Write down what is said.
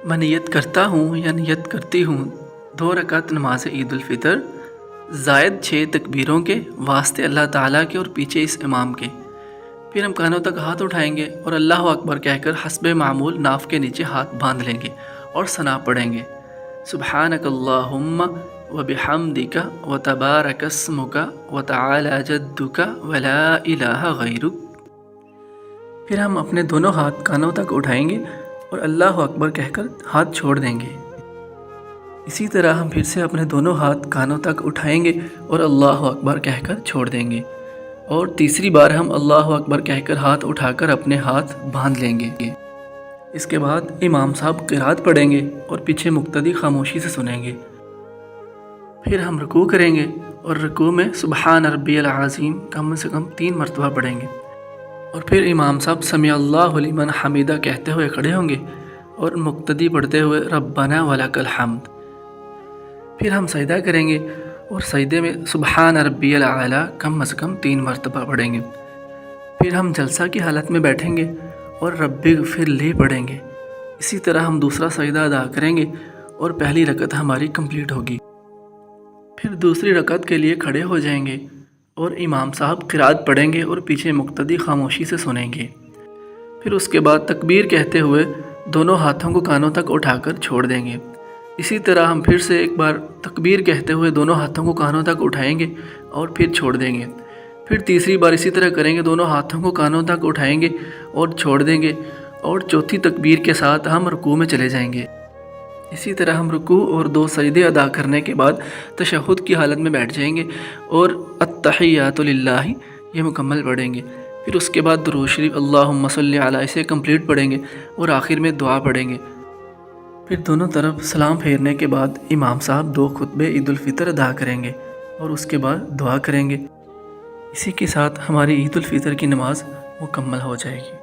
میں نیت کرتا ہوں یا نیت کرتی ہوں 2 رکعت نماز عید الفطر زائد 6 تکبیروں کے واسطے اللہ تعالیٰ کے اور پیچھے اس امام کے۔ پھر ہم کانوں تک ہاتھ اٹھائیں گے اور اللہ اکبر کہہ کر حسب معمول ناف کے نیچے ہاتھ باندھ لیں گے اور ثنا پڑھیں گے، سبحانک اللہم وبحمدک وتبارک اسمک وتعالی جدک ولا الہ غیرک۔ پھر ہم اپنے دونوں ہاتھ کانوں تک اٹھائیں گے اور اللہ اکبر کہہ کر ہاتھ چھوڑ دیں گے۔ اسی طرح ہم پھر سے اپنے دونوں ہاتھ کانوں تک اٹھائیں گے اور اللہ اکبر کہہ کر چھوڑ دیں گے، اور تیسری بار ہم اللہ اکبر کہہ کر ہاتھ اٹھا کر اپنے ہاتھ باندھ لیں گے۔ اس کے بعد امام صاحب قرات پڑھیں گے اور پیچھے مقتدی خاموشی سے سنیں گے۔ پھر ہم رکوع کریں گے اور رکوع میں سبحان ربی العظیم کم سے کم 3 مرتبہ پڑھیں گے، اور پھر امام صاحب سمیع اللہ لمن حمیدہ کہتے ہوئے کھڑے ہوں گے اور مقتدی پڑھتے ہوئے ربنا ولک الحمد۔ پھر ہم سجدہ کریں گے اور سجدے میں سبحان ربی الاعلیٰ کم از کم 3 مرتبہ پڑھیں گے۔ پھر ہم جلسہ کی حالت میں بیٹھیں گے اور رب اغفر لی پڑھیں گے۔ اسی طرح ہم دوسرا سجدہ ادا کریں گے اور پہلی رکعت ہماری کمپلیٹ ہوگی۔ پھر دوسری رکعت کے لیے کھڑے ہو جائیں گے اور امام صاحب قرات پڑھیں گے اور پیچھے مقتدی خاموشی سے سنیں گے۔ پھر اس کے بعد تکبیر کہتے ہوئے دونوں ہاتھوں کو کانوں تک اٹھا کر چھوڑ دیں گے۔ اسی طرح ہم پھر سے ایک بار تکبیر کہتے ہوئے دونوں ہاتھوں کو کانوں تک اٹھائیں گے اور پھر چھوڑ دیں گے۔ پھر تیسری بار اسی طرح کریں گے، دونوں ہاتھوں کو کانوں تک اٹھائیں گے اور چھوڑ دیں گے، اور چوتھی تکبیر کے ساتھ ہم رکوع میں چلے جائیں گے۔ اسی طرح ہم رکوع اور 2 سجدے ادا کرنے کے بعد تشہد کی حالت میں بیٹھ جائیں گے اور التحیات للہ یہ مکمل پڑھیں گے۔ پھر اس کے بعد درود شریف اللہم صلی علی اسے کمپلیٹ پڑھیں گے اور آخر میں دعا پڑھیں گے۔ پھر دونوں طرف سلام پھیرنے کے بعد امام صاحب 2 خطبے عید الفطر ادا کریں گے اور اس کے بعد دعا کریں گے۔ اسی کے ساتھ ہماری عید الفطر کی نماز مکمل ہو جائے گی۔